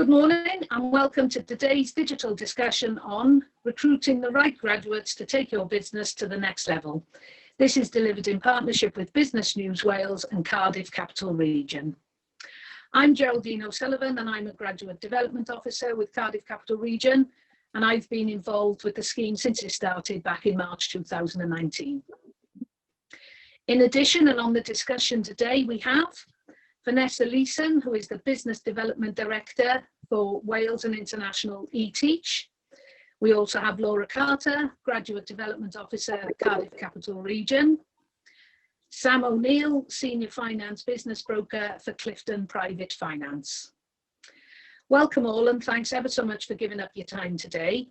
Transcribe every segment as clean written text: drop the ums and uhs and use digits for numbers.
Good morning and welcome to today's digital discussion on recruiting the right graduates to take your business to the next level. This is delivered in partnership with Business News Wales and Cardiff Capital Region. I'm Geraldine O'Sullivan and I'm a Graduate Development Officer with Cardiff Capital Region, and I've been involved with the scheme since it started back in March 2019. In addition, and on the discussion today, we have Vanessa Leyshon, who is the Business Development Director for Wales and International eTeach. We also have Laura Carter, Graduate Development Officer, Cardiff Capital Region. Sam O'Neill, Senior Finance Business Broker for Clifton Private Finance. Welcome all and thanks ever so much for giving up your time today.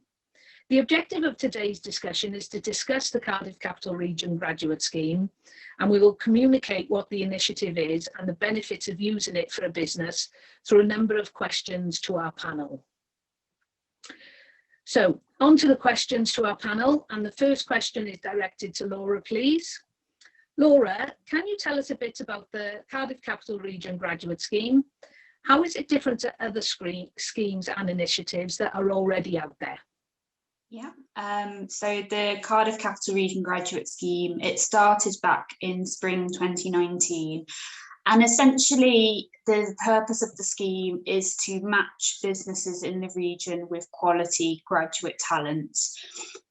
The objective of today's discussion is to discuss the Cardiff Capital Region Graduate Scheme, and we will communicate what the initiative is and the benefits of using it for a business through a number of questions to our panel. So, on to the questions to our panel, and the first question is directed to Laura, please. Laura, can you tell us a bit about the Cardiff Capital Region Graduate Scheme? How is it different to other schemes and initiatives that are already out there? Yeah, so the Cardiff Capital Region Graduate Scheme, it started back in spring 2019. And essentially, the purpose of the scheme is to match businesses in the region with quality graduate talent.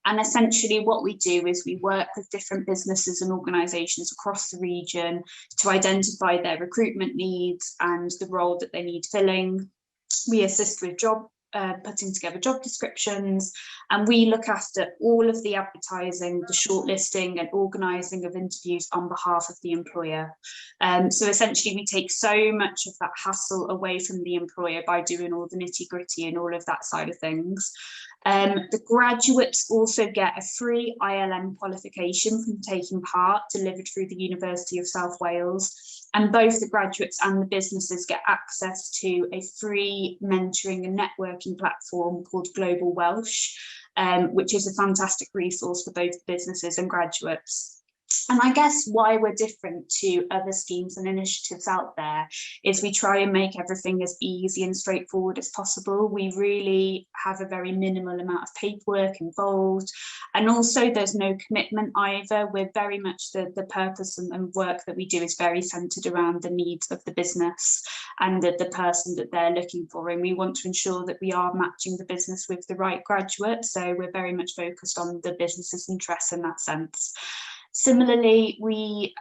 And essentially what we do is we work with different businesses and organisations across the region to identify their recruitment needs and the role that they need filling. We assist with putting together job descriptions, and we look after all of the advertising, the shortlisting and organising of interviews on behalf of the employer. So essentially we take so much of that hassle away from the employer by doing all the nitty-gritty and all of that side of things. The graduates also get a free ILM qualification from taking part, delivered through the University of South Wales. And both the graduates and the businesses get access to a free mentoring and networking platform called Global Welsh, which is a fantastic resource for both businesses and graduates. And I guess why we're different to other schemes and initiatives out there is we try and make everything as easy and straightforward as possible. We really have a very minimal amount of paperwork involved, and also there's no commitment either. We're very much the purpose and work that we do is very centred around the needs of the business and the person that they're looking for, and we want to ensure that we are matching the business with the right graduate, so we're very much focused on the business's interests in that sense. Similarly, we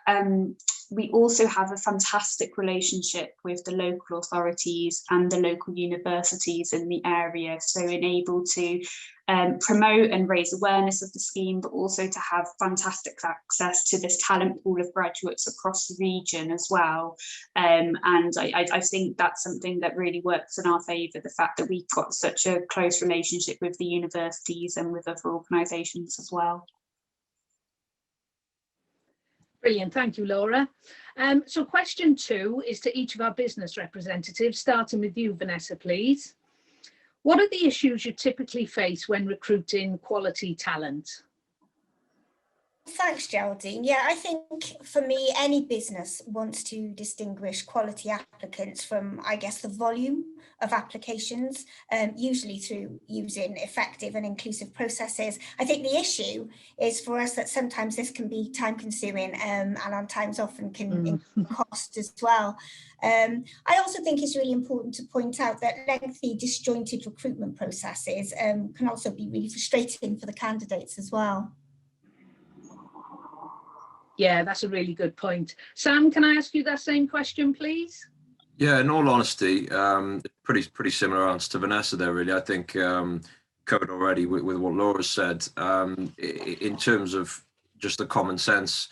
also have a fantastic relationship with the local authorities and the local universities in the area, so enable to promote and raise awareness of the scheme, but also to have fantastic access to this talent pool of graduates across the region as well. And I think that's something that really works in our favour, the fact that we've got such a close relationship with the universities and with other organisations as well. Brilliant, thank you, Laura. So question 2 is to each of our business representatives, starting with you, Vanessa, please. What are the issues you typically face when recruiting quality talent? Thanks, Geraldine. Yeah, I think for me, any business wants to distinguish quality applicants from, I guess, the volume of applications, usually through using effective and inclusive processes. I think the issue is for us that sometimes this can be time consuming and on times often can cost as well. I also think it's really important to point out that lengthy, disjointed recruitment processes can also be really frustrating for the candidates as well. Yeah, that's a really good point. Sam, can I ask you that same question, please? Yeah, in all honesty, pretty similar answer to Vanessa there, really. I think covered already with what Laura said. In terms of just the common sense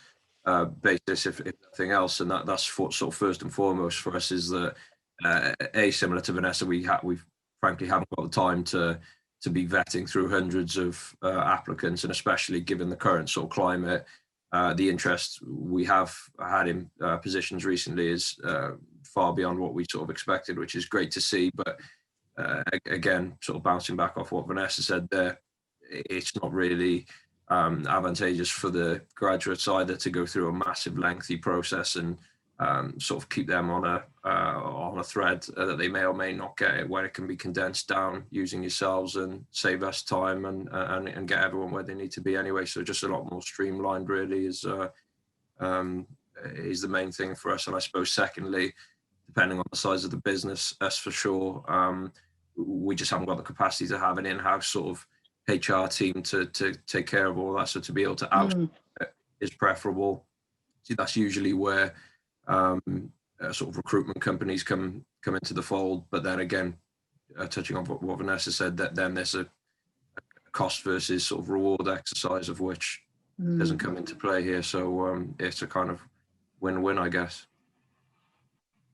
basis, if nothing else, and that's sort of first and foremost for us, is that similar to Vanessa, we frankly haven't got the time to be vetting through hundreds of applicants, and especially given the current sort of climate. The interest we have had in positions recently is far beyond what we sort of expected, which is great to see. But again, sort of bouncing back off what Vanessa said there, it's not really advantageous for the graduates either to go through a massive lengthy process and sort of keep them on a thread that they may or may not get it, where it can be condensed down using yourselves and save us time and get everyone where they need to be anyway. So just a lot more streamlined really is the main thing for us. And I suppose secondly, depending on the size of the business, us for sure, we just haven't got the capacity to have an in-house sort of HR team to take care of all that. So to be able to outsource is preferable. See, that's usually where sort of recruitment companies come into the fold. But then again, touching on what Vanessa said, that then there's a cost versus sort of reward exercise of which doesn't come into play here. So it's a kind of win-win, I guess.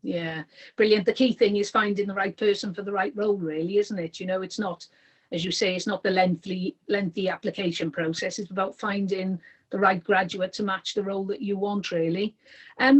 Yeah, brilliant. The key thing is finding the right person for the right role, really, isn't it? You know, it's not, as you say, it's not the lengthy application process. It's about finding the right graduate to match the role that you want, really.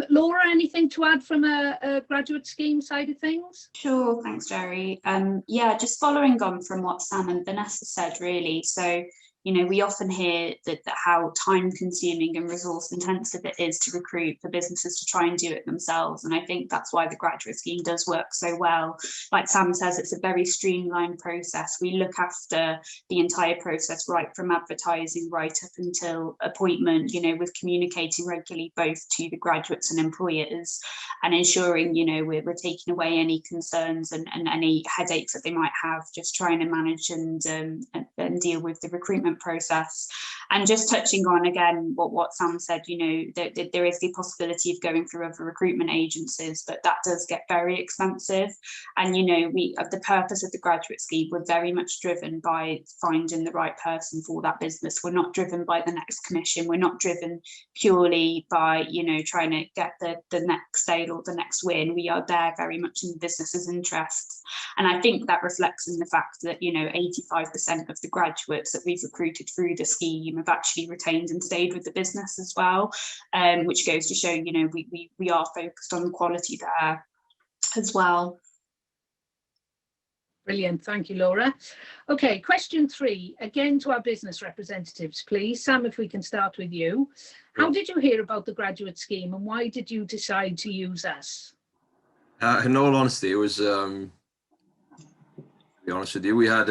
Laura, anything to add from a graduate scheme side of things? Sure, thanks, Jerry. Yeah, just following on from what Sam and Vanessa said, really. So, you know, we often hear that how time consuming and resource intensive it is to recruit for businesses to try and do it themselves. And I think that's why the graduate scheme does work so well. Like Sam says, it's a very streamlined process. We look after the entire process, right from advertising right up until appointment, you know, with communicating regularly both to the graduates and employers, and ensuring, you know, we're taking away any concerns and any headaches that they might have, just trying to manage and deal with the recruitment process. And just touching on again what Sam said, you know, there is the possibility of going through other recruitment agencies, but that does get very expensive. And, you know, the purpose of the graduate scheme, we're very much driven by finding the right person for that business. We're not driven by the next commission. We're not driven purely by, you know, trying to get the next sale or the next win. We are there very much in the business's interests. And I think that reflects in the fact that, you know, 85% of the graduates that we've recruited through the scheme have actually retained and stayed with the business as well, which goes to show, you know, we are focused on the quality there as well. Brilliant, thank you, Laura. Okay, question 3, again to our business representatives, please. Sam, if we can start with you. How did you hear about the graduate scheme and why did you decide to use us? In all honesty, it was, to be honest with you, we had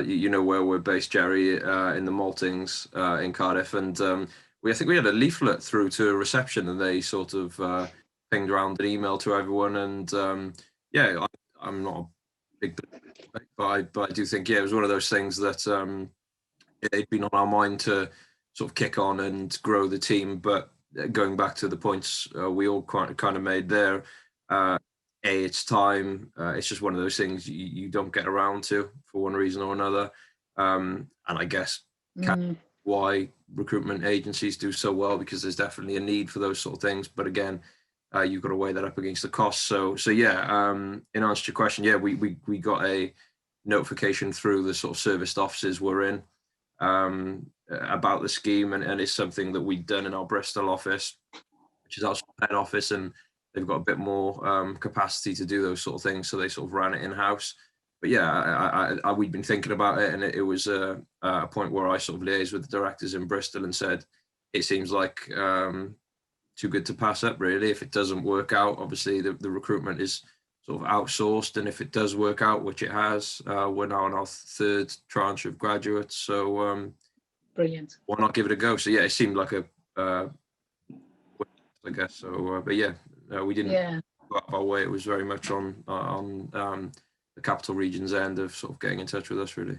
you know where we're based, Jerry, in the Maltings in Cardiff, and I think we had a leaflet through to a reception, and they sort of pinged around an email to everyone. And yeah, I'm not a big, but I do think, yeah, it was one of those things that it'd been on our mind to sort of kick on and grow the team. But going back to the points we all kind of made there, it's time. It's just one of those things you don't get around to for one reason or another. And I guess why recruitment agencies do so well, because there's definitely a need for those sort of things. But again, you've got to weigh that up against the cost. So yeah, in answer to your question, yeah, we got a notification through the sort of serviced offices we're in about the scheme, and it's something that we've done in our Bristol office, which is our head office, and they've got a bit more capacity to do those sort of things, so they sort of ran it in-house. But yeah, we'd been thinking about it, and it was a point where I sort of liaised with the directors in Bristol and said, it seems like too good to pass up, really. If it doesn't work out, obviously the recruitment is sort of outsourced, and if it does work out, which it has, we're now on our 3rd tranche of graduates, so brilliant. Why not give it a go? So yeah, it seemed like I guess so. But yeah, we didn't go out of our way. It was very much on the capital region's end of sort of getting in touch with us, really.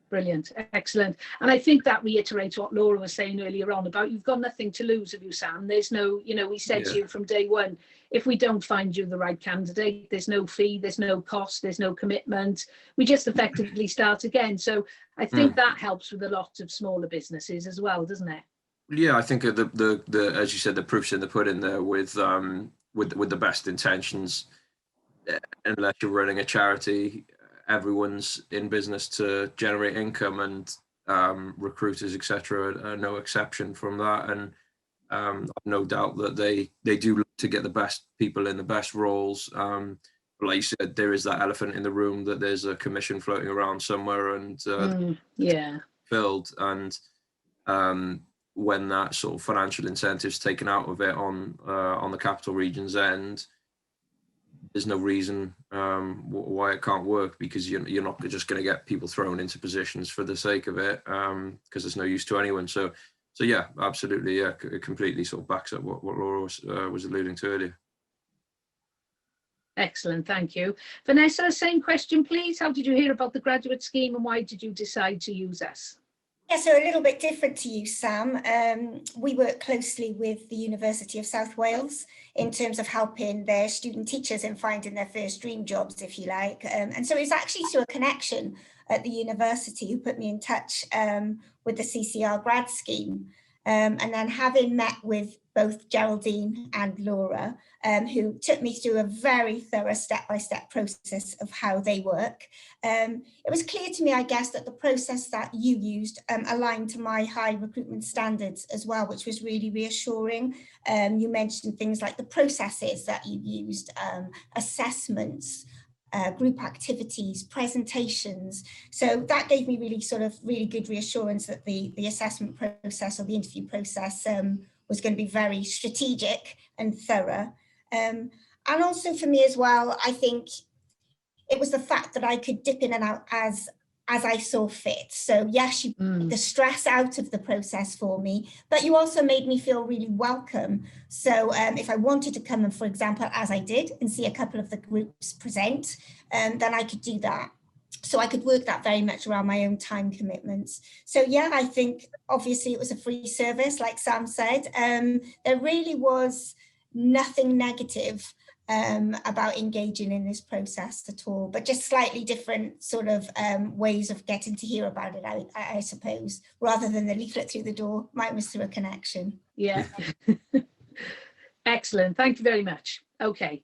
Brilliant, excellent. And I think that reiterates what Laura was saying earlier on about you've got nothing to lose, have you, Sam? There's no, you know, we said to you from day one, if we don't find you the right candidate, there's no fee, there's no cost, there's no commitment. We just effectively start again. So I think that helps with a lot of smaller businesses as well, doesn't it? Yeah, I think the as you said, the proof's in the pudding there with the best intentions. Unless you're running a charity, everyone's in business to generate income, and recruiters, etc., are no exception from that. And I've no doubt that they do look to get the best people in the best roles. But like you said, there is that elephant in the room that there's a commission floating around somewhere, and filled. And when that sort of financial incentive is taken out of it on the capital region's end, there's no reason why it can't work, because you're not just going to get people thrown into positions for the sake of it, because there's no use to anyone. So yeah, absolutely, yeah, it completely sort of backs up what Laura was alluding to earlier. Excellent, thank you. Vanessa, same question, please. How did you hear about the graduate scheme and why did you decide to use us? Yeah, so a little bit different to you, Sam. We work closely with the University of South Wales in terms of helping their student teachers in finding their first dream jobs, if you like. And so it's actually through a connection at the university who put me in touch with the CCR grad scheme. And then having met with both Geraldine and Laura, who took me through a very thorough step-by-step process of how they work, it was clear to me, I guess, that the process that you used aligned to my high recruitment standards as well, which was really reassuring. You mentioned things like the processes that you used, assessments, group activities, presentations. So that gave me really good reassurance that the assessment process or the interview process was going to be very strategic and thorough. And also for me as well, I think it was the fact that I could dip in and out as I saw fit. So yes, you took the stress out of the process for me, but you also made me feel really welcome. So if I wanted to come and, for example, as I did, and see a couple of the groups present, then I could do that. So I could work that very much around my own time commitments. So yeah, I think obviously it was a free service, like Sam said. There really was nothing negative about engaging in this process at all, but just slightly different sort of ways of getting to hear about it, I suppose, rather than the leaflet through the door. Mine was through a connection. Yeah. Excellent. Thank you very much. Okay.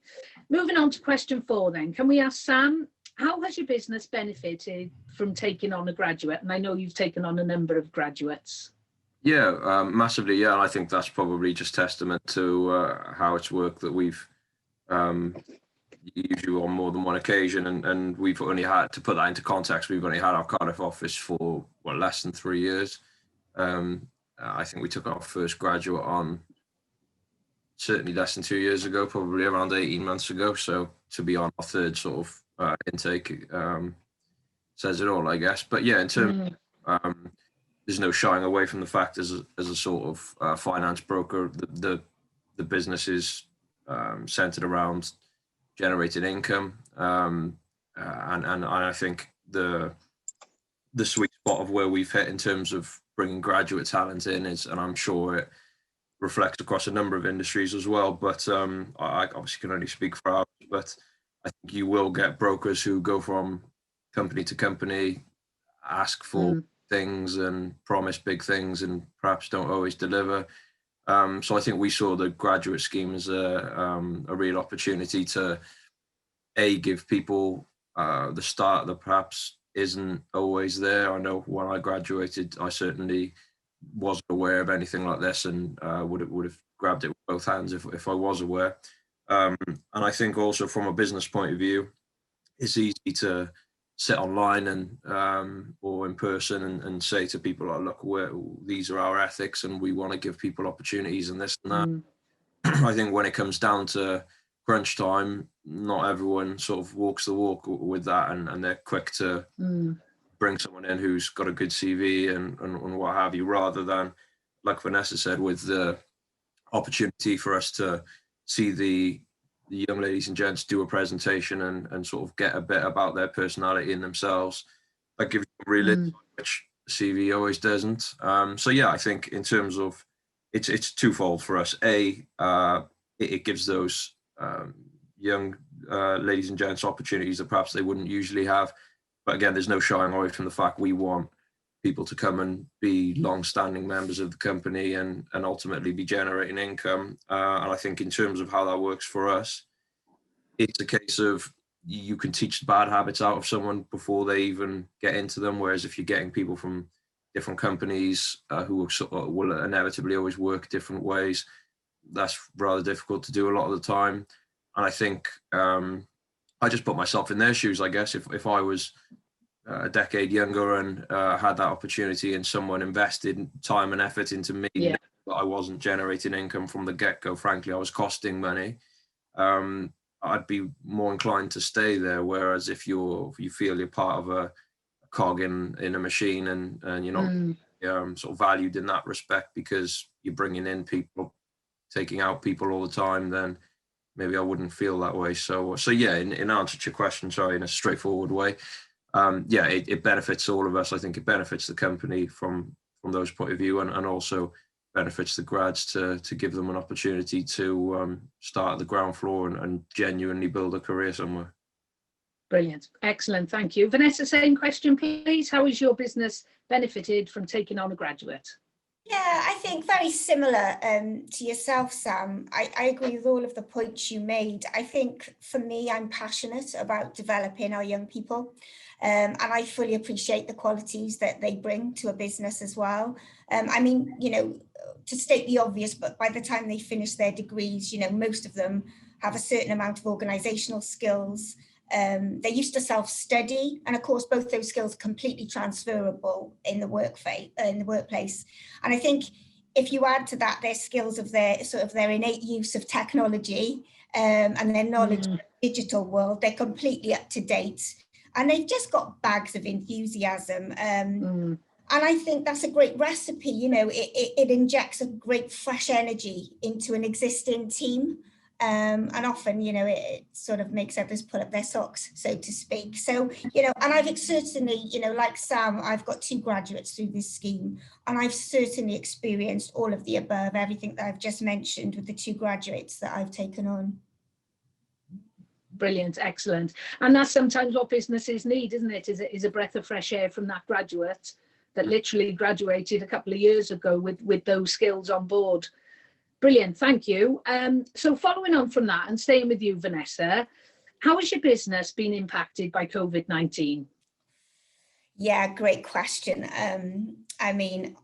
Moving on to question 4 then. Can we ask Sam, how has your business benefited from taking on a graduate? And I know you've taken on a number of graduates. Yeah, massively. Yeah, and I think that's probably just testament to how it's worked, that we've used you on more than one occasion, and we've only had, to put that into context, we've only had our Cardiff office for less than 3 years. I think we took our first graduate on certainly less than 2 years ago, probably around 18 months ago. So to be on our third sort of intake says it all, I guess. But yeah, in terms there's no shying away from the fact as a sort of finance broker, the business is centered around generating income, and I think the sweet spot of where we've hit in terms of bringing graduate talent in is, and I'm sure it reflects across a number of industries as well, but I obviously can only speak for ours, but I think you will get brokers who go from company to company, ask for things and promise big things and perhaps don't always deliver. So I think we saw the graduate scheme as a real opportunity to give people the start that perhaps isn't always there. I know when I graduated, I certainly wasn't aware of anything like this, and would have grabbed it with both hands if I was aware. And I think also from a business point of view, it's easy to sit online and or in person and say to people, like, look, these are our ethics and we want to give people opportunities and this and that. I think when it comes down to crunch time, not everyone sort of walks the walk with that, and they're quick to bring someone in who's got a good CV and what have you, rather than, like Vanessa said, with the opportunity for us to see the young ladies and gents do a presentation and sort of get a bit about their personality in themselves. That gives you real insight, which CV always doesn't. So yeah, I think in terms of it's twofold for us. It gives those young ladies and gents opportunities that perhaps they wouldn't usually have. But again, there's no shying away from the fact we want people to come and be long-standing members of the company and ultimately be generating income. And I think in terms of how that works for us, it's a case of you can teach the bad habits out of someone before they even get into them. Whereas if you're getting people from different companies who will inevitably always work different ways, that's rather difficult to do a lot of the time. And I think I just put myself in their shoes, I guess. If I was a decade younger and had that opportunity, and someone invested time and effort into me, Yeah. but I wasn't generating income from the get-go. Frankly, I was costing money. I'd be more inclined to stay there. Whereas if you feel you're part of a cog in a machine, and you're not sort of valued in that respect because you're bringing in people, taking out people all the time, then maybe I wouldn't feel that way. So yeah, in answer to your question, sorry, in a straightforward way, yeah, it benefits all of us. I think it benefits the company from those point of view, and also benefits the grads to give them an opportunity to start at the ground floor and genuinely build a career somewhere. Brilliant. Excellent. Thank you. Vanessa, same question, please. How has your business benefited from taking on a graduate? Yeah, I think very similar to yourself, Sam. I agree with all of the points you made. I think for me, I'm passionate about developing our young people, and I fully appreciate the qualities that they bring to a business as well. I mean, you know, to state the obvious, but by the time they finish their degrees, you know, most of them have a certain amount of organisational skills. They're used to self-study, and of course both those skills are completely transferable in the workplace. And I think if you add to that their skills of their innate use of technology and their knowledge of the digital world, they're completely up to date, and they've just got bags of enthusiasm. And I think that's a great recipe. You know, it injects a great fresh energy into an existing team. And often, you know, it sort of makes others pull up their socks, so to speak. So, you know, and I've certainly, you know, like Sam, I've got 2 graduates through this scheme, and I've certainly experienced all of the above, everything that I've just mentioned with the 2 graduates that I've taken on. Brilliant, excellent. And that's sometimes what businesses need, isn't it? Is a breath of fresh air from that graduate that literally graduated a couple of years ago with those skills on board. Brilliant, thank you. So following on from that and staying with you, Vanessa, how has your business been impacted by COVID-19? Yeah, great question. I mean,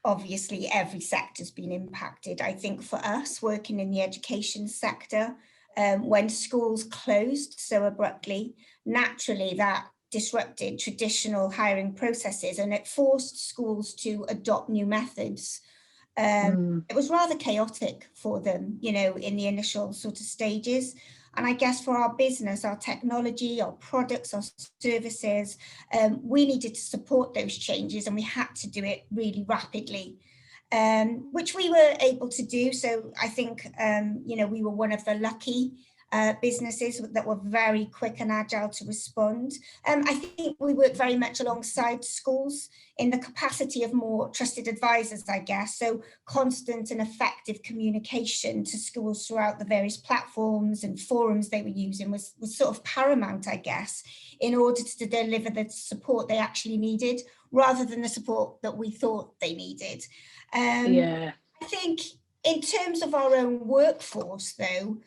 obviously every sector's been impacted. I think for us working in the education sector, when schools closed so abruptly, naturally that disrupted traditional hiring processes, and it forced schools to adopt new methods. It was rather chaotic for them, you know, in the initial sort of stages. And I guess for our business, our technology, our products, our services, we needed to support those changes, and we had to do it really rapidly, which we were able to do. So I think, you know, we were one of the lucky businesses that were very quick and agile to respond. I think we work very much alongside schools in the capacity of more trusted advisors, I guess. So constant and effective communication to schools throughout the various platforms and forums they were using was sort of paramount, I guess, in order to deliver the support they actually needed, rather than the support that we thought they needed. I think in terms of our own workforce, though,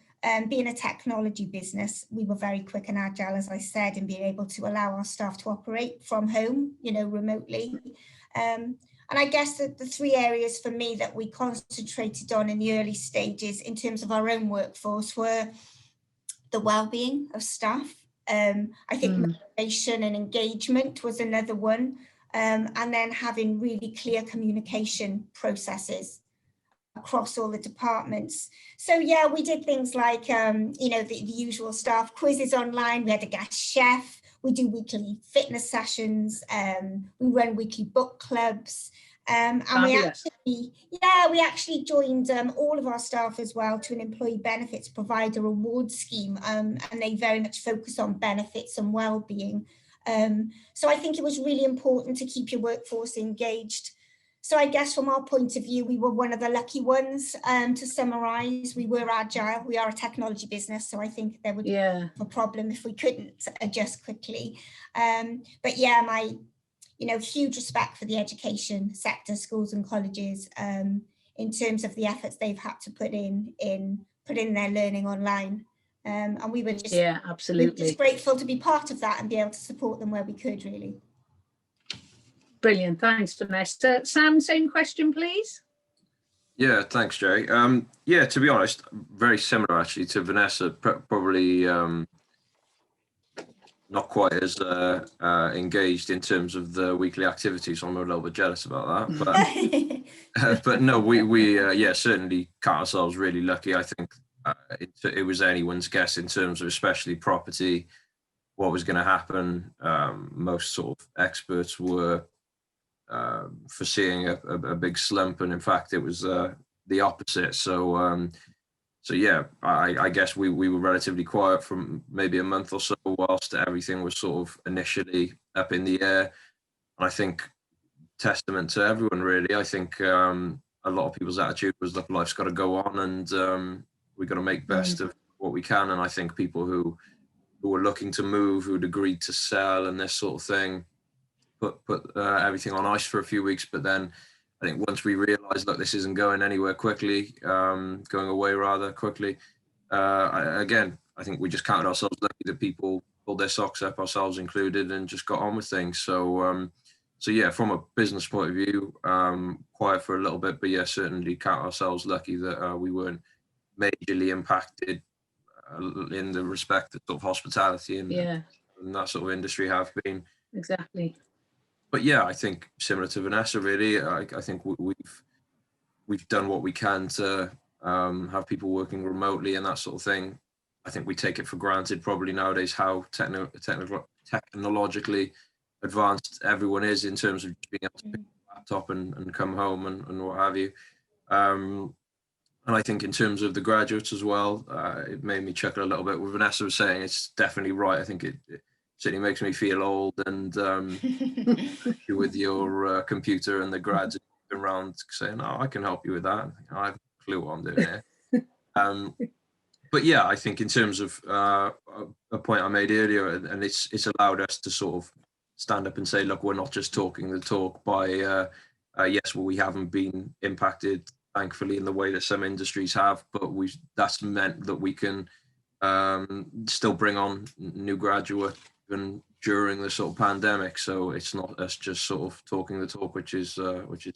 being a technology business, we were very quick and agile, as I said, in being able to allow our staff to operate from home, you know, remotely. And I guess that the 3 areas for me that we concentrated on in the early stages in terms of our own workforce were the well-being of staff. I think motivation and engagement was another one. And then having really clear communication processes across all the departments. So yeah, we did things like, you know, the usual staff quizzes online. We had a guest chef. We do weekly fitness sessions. We run weekly book clubs. And we actually joined all of our staff as well to an employee benefits provider award scheme. And they very much focus on benefits and well-being. So I think it was really important to keep your workforce engaged. So I guess from our point of view, we were one of the lucky ones. To summarise, we were agile. We are a technology business, so I think there would be a problem if we couldn't adjust quickly. But yeah, my, you know, huge respect for the education sector, schools and colleges, in terms of the efforts they've had to put in their learning online. And we were just, we were just grateful to be part of that and be able to support them where we could, really. Brilliant, thanks, Vanessa. Sam, same question, please. Yeah, thanks, Jerry. Yeah, to be honest, very similar actually to Vanessa. Probably not quite as engaged in terms of the weekly activities, so I'm a little bit jealous about that. But no, we yeah, certainly count ourselves really lucky. I think it was anyone's guess in terms of especially property, what was going to happen. Most sort of experts were foreseeing a big slump, and in fact it was the opposite. So yeah, I guess we were relatively quiet for maybe a month or so whilst everything was sort of initially up in the air. And I think testament to everyone really. I think a lot of people's attitude was, look, life's got to go on, and we've got to make best of what we can. And I think people who were looking to move, who'd agreed to sell and this sort of thing, put everything on ice for a few weeks. But then I think once we realised, look, this isn't going anywhere quickly, going away rather quickly. I think we just counted ourselves lucky that people pulled their socks up, ourselves included, and just got on with things. So yeah, from a business point of view, quiet for a little bit, but yeah, certainly count ourselves lucky that we weren't majorly impacted in the respect that sort of hospitality and that sort of industry have been. Exactly. But yeah, I think similar to Vanessa, really, I think we've done what we can to have people working remotely and that sort of thing. I think we take it for granted probably nowadays how technologically advanced everyone is in terms of being able to pick a laptop and come home and what have you. And I think in terms of the graduates as well, it made me chuckle a little bit. What Vanessa was saying, it's definitely right. I think it certainly makes me feel old, and with your computer and the grads around saying, "Oh, I can help you with that." I have no clue what I'm doing here. But yeah, I think in terms of a point I made earlier, and it's allowed us to sort of stand up and say, look, we're not just talking the talk by, yes, well, we haven't been impacted, thankfully, in the way that some industries have, but that's meant that we can still bring on new graduates even during the sort of pandemic. So it's not us just sort of talking the talk, which is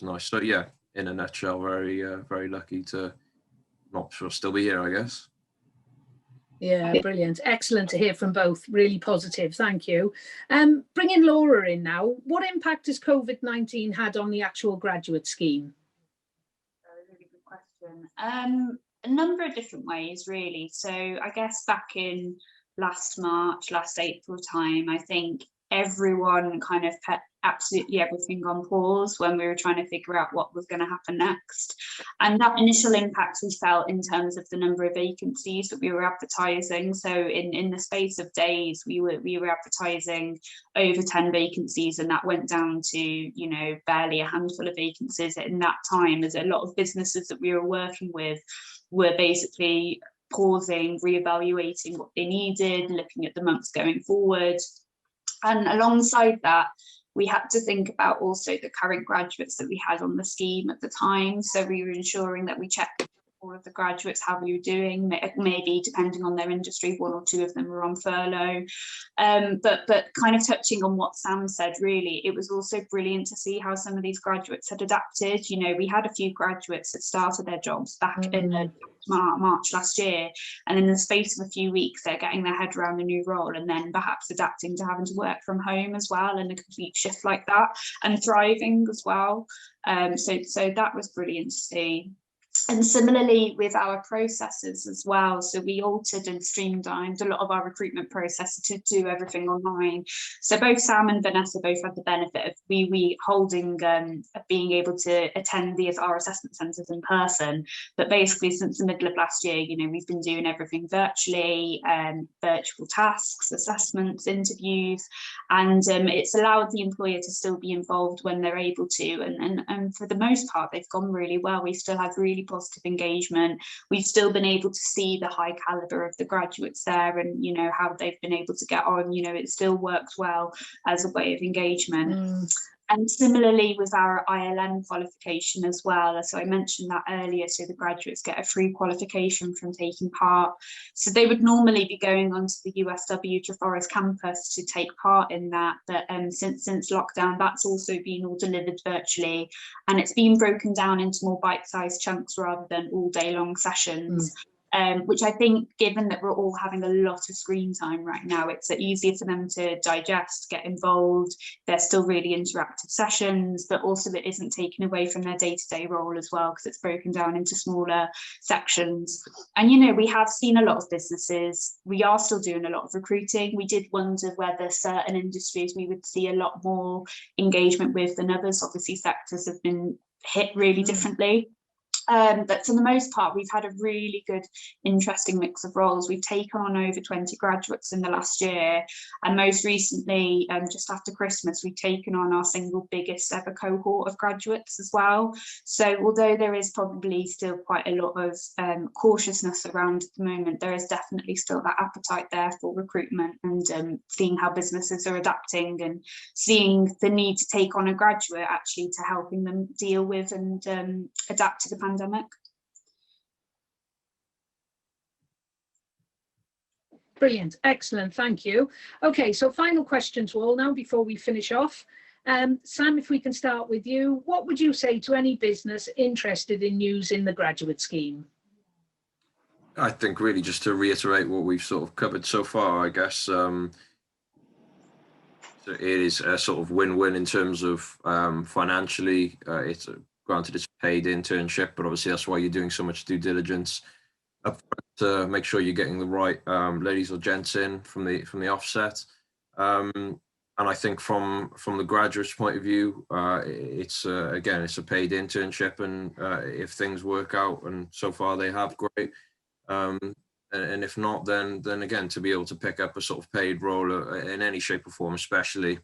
nice. So yeah, in a nutshell, very lucky to not sure still be here, I guess. Yeah, brilliant. Excellent to hear from both. Really positive. Thank you. Bringing Laura in now. What impact has COVID-19 had on the actual graduate scheme? A really good question. A number of different ways, really. So I guess back in last April time, I think everyone kind of put absolutely everything on pause when we were trying to figure out what was going to happen next. And that initial impact we felt in terms of the number of vacancies that we were advertising. So in the space of days, we were advertising over 10 vacancies, and that went down to, you know, barely a handful of vacancies in that time, as a lot of businesses that we were working with were basically pausing, reevaluating what they needed, looking at the months going forward. And alongside that, we had to think about also the current graduates that we had on the scheme at the time. So we were ensuring that we checked all of the graduates, how we were doing. Maybe depending on their industry, one or two of them were on furlough. But kind of touching on what Sam said, really, it was also brilliant to see how some of these graduates had adapted. You know, we had a few graduates that started their jobs back in March last year, and in the space of a few weeks they're getting their head around the new role, and then perhaps adapting to having to work from home as well, and a complete shift like that, and thriving as well. So that was brilliant to see. And similarly with our processes as well, so we altered and streamlined a lot of our recruitment process to do everything online. So both Sam and Vanessa both had the benefit of we holding being able to attend our assessment centres in person, but basically since the middle of last year, you know, we've been doing everything virtually, virtual tasks, assessments, interviews, and it's allowed the employer to still be involved when they're able to, and for the most part they've gone really well. We still have really positive engagement. We've still been able to see the high caliber of the graduates there, and you know how they've been able to get on. You know, it still works well as a way of engagement. And similarly with our ILM qualification as well, so I mentioned that earlier, so the graduates get a free qualification from taking part. So they would normally be going onto the USW Treforest campus to take part in that, but since lockdown, that's also been all delivered virtually, and it's been broken down into more bite-sized chunks rather than all day long sessions. which I think, given that we're all having a lot of screen time right now, it's easier for them to digest, get involved. They're still really interactive sessions, but also it isn't taken away from their day-to-day role as well, because it's broken down into smaller sections. And, you know, we have seen a lot of businesses. We are still doing a lot of recruiting. We did wonder whether certain industries we would see a lot more engagement with than others. Obviously, sectors have been hit really differently. But for the most part, we've had a really good, interesting mix of roles. We've taken on over 20 graduates in the last year, and most recently, just after Christmas, we've taken on our single biggest ever cohort of graduates as well. So although there is probably still quite a lot of cautiousness around at the moment, there is definitely still that appetite there for recruitment, and seeing how businesses are adapting and seeing the need to take on a graduate actually to helping them deal with and adapt to the pandemic. Brilliant, excellent, thank you. Okay, so final question to all now before we finish off. Sam, if we can start with you, what would you say to any business interested in using the graduate scheme? I think really just to reiterate what we've sort of covered so far, I guess. So it is a sort of win-win in terms of financially. It's granted it's a paid internship, but obviously that's why you're doing so much due diligence up front to make sure you're getting the right ladies or gents in from the offset. And I think from the graduate's point of view, it's again, it's a paid internship, and if things work out, and so far they have, great. And if not, then again, to be able to pick up a sort of paid role in any shape or form, especially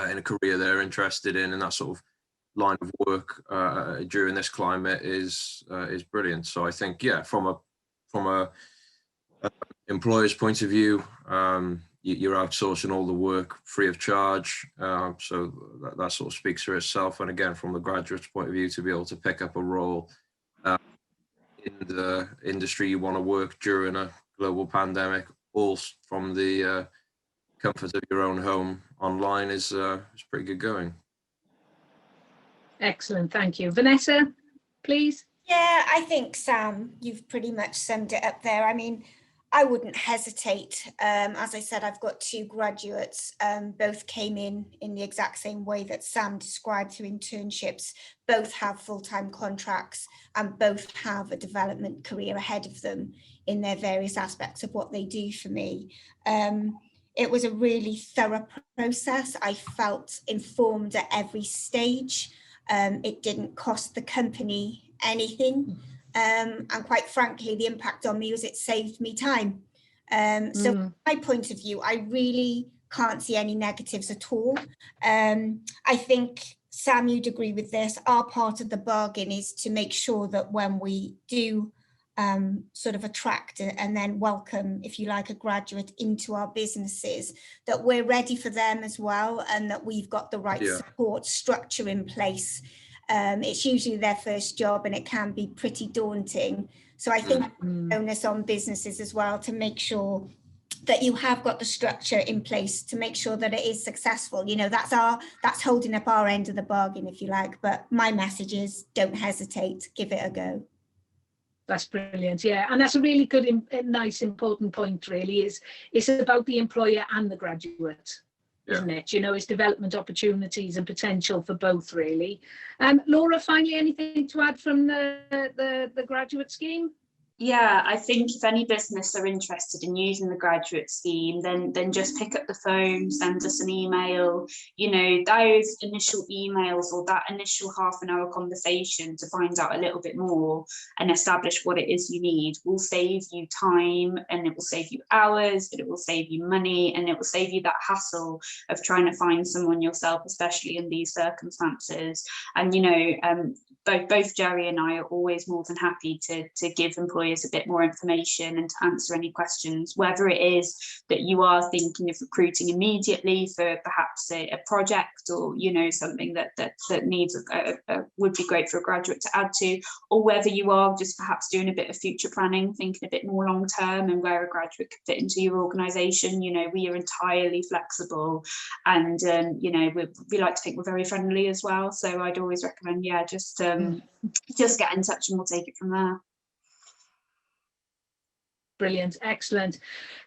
in a career they're interested in, and that sort of line of work during this climate is brilliant. So I think, yeah, from a employer's point of view, you're outsourcing all the work free of charge, so that sort of speaks for itself. And again, from the graduate's point of view, to be able to pick up a role in the industry you want to work during a global pandemic, all from the comfort of your own home online, is pretty good going. Excellent, thank you. Vanessa, please. Yeah, I think, Sam, you've pretty much summed it up there. I mean, I wouldn't hesitate. As I said, I've got 2 graduates, both came in the exact same way that Sam described, through internships. Both have full-time contracts, and both have a development career ahead of them in their various aspects of what they do for me. It was a really thorough process. I felt informed at every stage. It didn't cost the company anything. And quite frankly, the impact on me was it saved me time. So from my point of view, I really can't see any negatives at all. I think, Sam, you'd agree with this. Our part of the bargain is to make sure that when we do sort of attract and then welcome, if you like, a graduate into our businesses, that we're ready for them as well, and that we've got the right support structure in place. It's usually their first job, and it can be pretty daunting. So I think onus on businesses as well to make sure that you have got the structure in place to make sure that it is successful. You know, that's holding up our end of the bargain, if you like. But my message is, don't hesitate, give it a go. That's brilliant, yeah, and that's a really good, nice, important point. Really, is it's about the employer and the graduate. Isn't it? You know, it's development opportunities and potential for both, really. Laura, finally, anything to add from the graduate scheme? Yeah, I think if any business are interested in using the graduate scheme, then just pick up the phone, send us an email. You know, those initial emails or that initial half-an-hour conversation to find out a little bit more and establish what it is you need will save you time, and it will save you hours, but it will save you money, and it will save you that hassle of trying to find someone yourself, especially in these circumstances. And, you know, both Jerry and I are always more than happy to give employers a bit more information and to answer any questions, whether it is that you are thinking of recruiting immediately for perhaps a project, or, you know, something that needs would be great for a graduate to add to, or whether you are just perhaps doing a bit of future planning, thinking a bit more long term and where a graduate could fit into your organisation. You know, we are entirely flexible, and you know, we like to think we're very friendly as well. So I'd always recommend, just get in touch and we'll take it from there. Brilliant, excellent.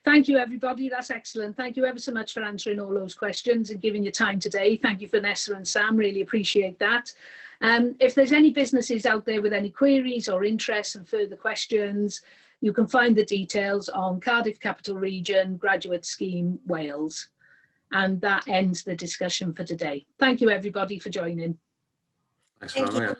Thank you, everybody. That's excellent. Thank you ever so much for answering all those questions and giving your time today. Thank you, Vanessa and Sam. Really appreciate that. If there's any businesses out there with any queries or interests and further questions, you can find the details on Cardiff Capital Region Graduate Scheme Wales. And that ends the discussion for today. Thank you, everybody, for joining. Thanks for having me.